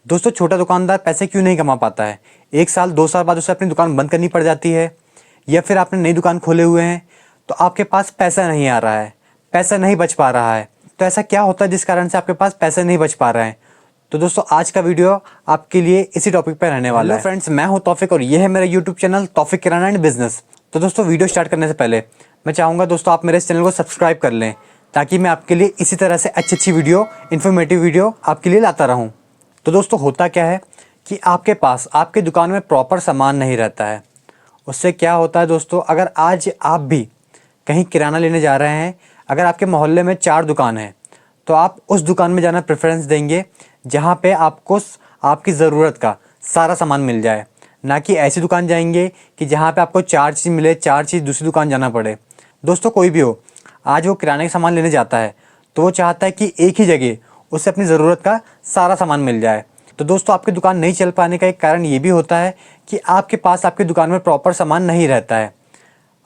दोस्तों, छोटा दुकानदार पैसे क्यों नहीं कमा पाता है? 1 साल 2 साल बाद उसे अपनी दुकान बंद करनी पड़ जाती है, या फिर आपने नई दुकान खोले हुए हैं तो आपके पास पैसा नहीं आ रहा है, पैसा नहीं बच पा रहा है। तो ऐसा क्या होता है जिस कारण से आपके पास पैसे नहीं बच पा रहे हैं? तो दोस्तों, आज का वीडियो आपके लिए इसी टॉपिक पर रहने वाला है। फ्रेंड्स, मैं हूं तौफिक और ये है मेरा YouTube channel Taufiq kirana and business. तो दोस्तों, वीडियो स्टार्ट करने से पहले मैं चाहूँगा दोस्तों आप मेरे इस चैनल को सब्सक्राइब कर लें, ताकि मैं आपके लिए इसी तरह से अच्छी वीडियो, इन्फॉर्मेटिव वीडियो आपके लिए लाता रहूँ। तो दोस्तों, होता क्या है कि आपके पास आपकी दुकान में प्रॉपर सामान नहीं रहता है। उससे क्या होता है दोस्तों, अगर आज आप भी कहीं किराना लेने जा रहे हैं, अगर आपके मोहल्ले में 4 दुकान है, तो आप उस दुकान में जाना प्रेफरेंस देंगे जहाँ पे आपको आपकी ज़रूरत का सारा सामान मिल जाए, ना कि ऐसी दुकान जाएंगे कि जहाँ पे आपको 4 चीज़ मिले, 4 चीज़ दूसरी दुकान जाना पड़े। दोस्तों, कोई भी हो, आज वो किराने का सामान लेने जाता है तो वो चाहता है कि एक ही जगह उसे अपनी ज़रूरत का सारा सामान मिल जाए। तो दोस्तों, आपकी दुकान नहीं चल पाने का एक कारण ये भी होता है कि आपके पास आपकी दुकान में प्रॉपर सामान नहीं रहता है।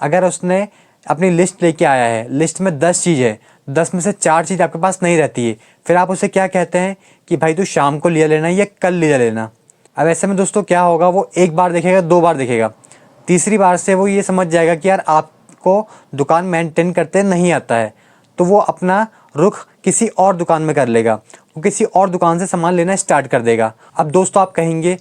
अगर उसने अपनी लिस्ट लेके आया है, लिस्ट में 10 चीज़ है, 10 में से 4 चीज़ आपके पास नहीं रहती है, फिर आप उसे क्या कहते हैं कि भाई तू शाम को ले लेना या कल ले लेना। अब ऐसे में दोस्तों क्या होगा, वो एक बार देखेगा, 2 बार देखेगा, तीसरी बार से वो ये समझ जाएगा कि यार आपको दुकान मेंटेन करते नहीं आता है, तो वो अपना रुख किसी और दुकान में कर लेगा, वो किसी और दुकान से सामान लेना स्टार्ट कर देगा। अब दोस्तों, आप कहेंगे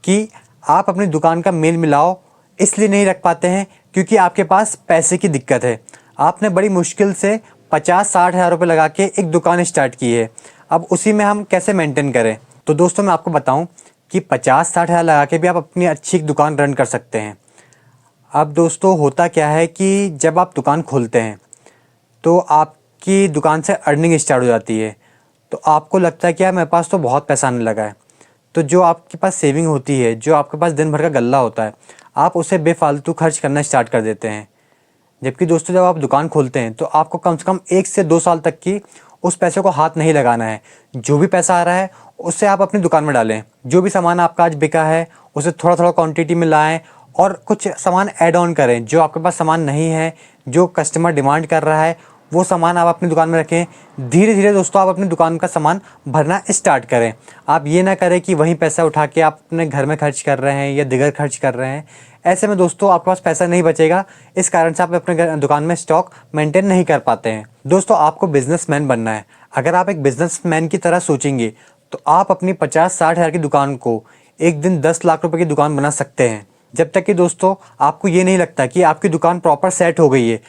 कि आप अपनी दुकान का मेल मिलाओ इसलिए नहीं रख पाते हैं क्योंकि आपके पास पैसे की दिक्कत है। आपने बड़ी मुश्किल से 50-60 हज़ार रुपये लगा के एक दुकान स्टार्ट की है, अब उसी में हम कैसे मेंटेन करें? तो दोस्तों, मैं आपको बताऊं कि 50-60 हज़ार लगा के भी आप अपनी अच्छी एक दुकान रन कर सकते हैं। अब दोस्तों, होता क्या है कि जब आप दुकान खोलते हैं तो आपकी दुकान से अर्निंग स्टार्ट हो जाती है, तो आपको लगता है कि यार मेरे पास तो बहुत पैसा आने लगा है। तो जो आपके पास सेविंग होती है, जो आपके पास दिन भर का गल्ला होता है, आप उसे बेफालतू खर्च करना स्टार्ट कर देते हैं। जबकि दोस्तों, जब आप दुकान खोलते हैं तो आपको कम से कम 1 से 2 साल तक की उस पैसे को हाथ नहीं लगाना है। जो भी पैसा आ रहा है उससे आप अपनी दुकान में डालें। जो भी सामान आपका आज बिका है उसे थोड़ा थोड़ा क्वांटिटी में लाएं और कुछ सामान ऐड ऑन करें। जो आपके पास सामान नहीं है, जो कस्टमर डिमांड कर रहा है, वो सामान आप अपनी दुकान में रखें। धीरे धीरे दोस्तों आप अपनी दुकान का सामान भरना स्टार्ट करें। आप ये ना करें कि वहीं पैसा उठा के आप अपने घर में खर्च कर रहे हैं या दिगर खर्च कर रहे हैं। ऐसे में दोस्तों आपके पास पैसा नहीं बचेगा, इस कारण से आप अपने दुकान में स्टॉक मेंटेन नहीं कर पाते हैं। दोस्तों, आपको बिजनेसमैन बनना है। अगर आप एक बिजनेसमैन की तरह सोचेंगे तो आप अपनी 50-60 हज़ार की दुकान को एक दिन 10 लाख रुपए की दुकान बना सकते हैं। जब तक कि दोस्तों आपको ये नहीं लगता कि आपकी दुकान प्रॉपर सेट हो गई है,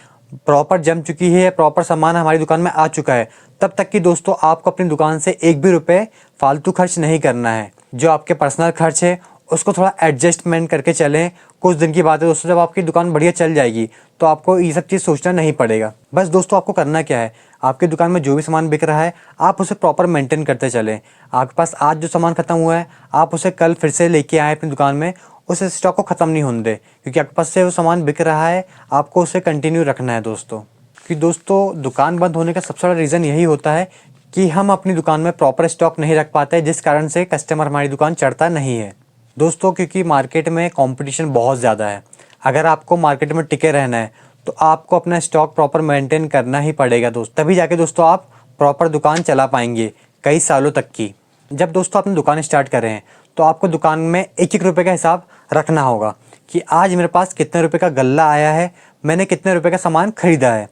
प्रॉपर जम चुकी है, प्रॉपर सामान हमारी दुकान में आ चुका है, तब तक कि दोस्तों आपको अपनी दुकान से एक भी रुपए फालतू खर्च नहीं करना है। जो आपके पर्सनल खर्च है उसको थोड़ा एडजस्टमेंट करके चलें। कुछ दिन की बात है दोस्तों, जब आपकी दुकान बढ़िया चल जाएगी तो आपको ये सब चीज़ सोचना नहीं पड़ेगा। बस दोस्तों, आपको करना क्या है, आपकी दुकान में जो भी सामान बिक रहा है आप उसे प्रॉपर मेंटेन करते चलें। आपके पास आज जो सामान ख़त्म हुआ है आप उसे कल फिर से लेके आएँ अपनी दुकान में, उस स्टॉक को ख़त्म नहीं होने दें, क्योंकि आपके पास से वो सामान बिक रहा है, आपको उसे कंटिन्यू रखना है दोस्तों। कि दोस्तों, दुकान बंद होने का सबसे बड़ा रीज़न यही होता है कि हम अपनी दुकान में प्रॉपर स्टॉक नहीं रख पाते, जिस कारण से कस्टमर हमारी दुकान चढ़ता नहीं है दोस्तों। क्योंकि मार्केट में कंपटीशन बहुत ज़्यादा है। अगर आपको मार्केट में टिके रहना है तो आपको अपना स्टॉक प्रॉपर मेंटेन करना ही पड़ेगा दोस्त, तभी जाके दोस्तों आप प्रॉपर दुकान चला पाएंगे कई सालों तक की। जब दोस्तों अपनी दुकान स्टार्ट कर रहे हैं तो आपको दुकान में एक एक रुपये का हिसाब रखना होगा कि आज मेरे पास कितने रुपये का गल्ला आया है, मैंने कितने रुपये का सामान खरीदा है।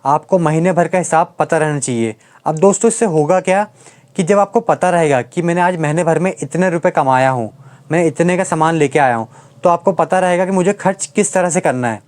आपको महीने भर का हिसाब पता रहना चाहिए। अब दोस्तों, इससे होगा क्या कि जब आपको पता रहेगा कि मैंने आज महीने भर में इतने रुपये कमाया हूँ, मैं इतने का सामान लेके आया हूँ, तो आपको पता रहेगा कि मुझे खर्च किस तरह से करना है।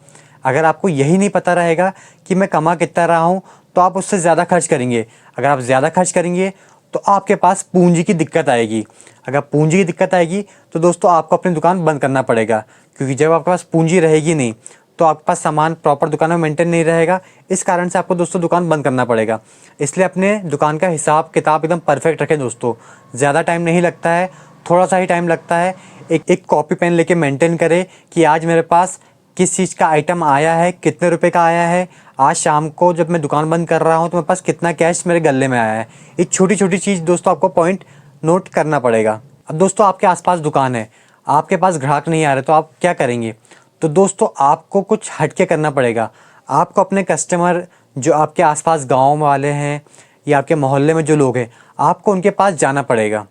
अगर आपको यही नहीं पता रहेगा कि मैं कमा कितना रहा हूँ तो आप उससे ज़्यादा खर्च करेंगे। अगर आप ज़्यादा खर्च करेंगे तो आपके पास पूंजी की दिक्कत आएगी। अगर पूंजी की दिक्कत आएगी तो दोस्तों आपको अपनी दुकान बंद करना पड़ेगा, क्योंकि जब आपके पास पूंजी रहेगी नहीं तो आपके पास सामान प्रॉपर दुकान में मेंटेन नहीं रहेगा। इस कारण से आपको दोस्तों दुकान बंद करना पड़ेगा। इसलिए अपने दुकान का हिसाब किताब एकदम परफेक्ट रखें दोस्तों। ज़्यादा टाइम नहीं लगता है, थोड़ा सा ही टाइम लगता है। एक कॉपी पेन लेके मेंटेन करें कि आज मेरे पास किस चीज़ का आइटम आया है, कितने रुपए का आया है, आज शाम को जब मैं दुकान बंद कर रहा हूँ तो मेरे पास कितना कैश मेरे गले में आया है। ये छोटी छोटी चीज़ दोस्तों आपको पॉइंट नोट करना पड़ेगा। अब दोस्तों, आपके आसपास दुकान है, आपके पास ग्राहक नहीं आ रहे तो आप क्या करेंगे? तो दोस्तों आपको कुछ हटके करना पड़ेगा। आपको अपने कस्टमर जो आपके आसपास गाँव वाले हैं या आपके मोहल्ले में जो लोग हैं, आपको उनके पास जाना पड़ेगा।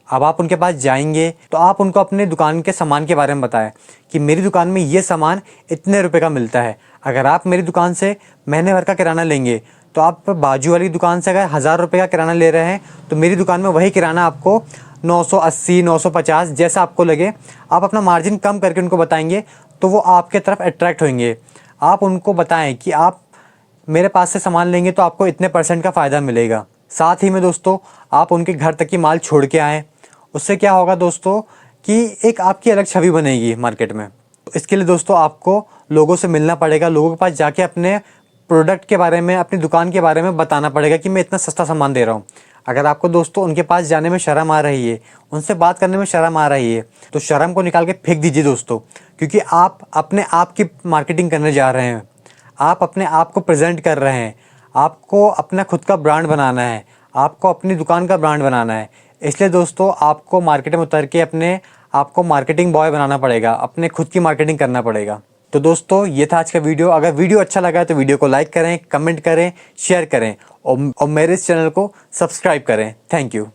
अब आप उनके पास जाएंगे तो आप उनको अपने दुकान के सामान के बारे में बताएं कि मेरी दुकान में ये सामान इतने रुपए का मिलता है। अगर आप मेरी दुकान से महीने भर का किराना लेंगे तो आप बाजू वाली दुकान से अगर 1000 रुपये का किराना ले रहे हैं तो मेरी दुकान में वही किराना आपको 980 950 जैसा आपको लगे, आप अपना मार्जिन कम करके उनको बताएंगे तो वो आपके तरफ अट्रैक्ट होंगे। आप उनको बताएं कि आप मेरे पास से सामान लेंगे तो आपको इतने % का फ़ायदा मिलेगा। साथ ही में दोस्तों आप उनके घर तक की माल छोड़ के आएँ। उससे क्या होगा दोस्तों कि एक आपकी अलग छवि बनेगी मार्केट में। तो इसके लिए दोस्तों आपको लोगों से मिलना पड़ेगा, लोगों के पास जाके अपने प्रोडक्ट के बारे में, अपनी दुकान के बारे में बताना पड़ेगा कि मैं इतना सस्ता सामान दे रहा हूँ। अगर आपको दोस्तों उनके पास जाने में शर्म आ रही है, उनसे बात करने में शर्म आ रही है, तो शर्म को निकाल के फेंक दीजिए दोस्तों, क्योंकि आप अपने आप की मार्केटिंग करने जा रहे हैं। आप अपने आप को प्रेजेंट कर रहे हैं, आपको अपना खुद का ब्रांड बनाना है, आपको अपनी दुकान का ब्रांड बनाना है। इसलिए दोस्तों आपको मार्केट में उतर के अपने आपको मार्केटिंग बॉय बनाना पड़ेगा, अपने खुद की मार्केटिंग करना पड़ेगा। तो दोस्तों ये था आज का वीडियो। अगर वीडियो अच्छा लगा तो वीडियो को लाइक करें, कमेंट करें, शेयर करें और मेरे इस चैनल को सब्सक्राइब करें। Thank you.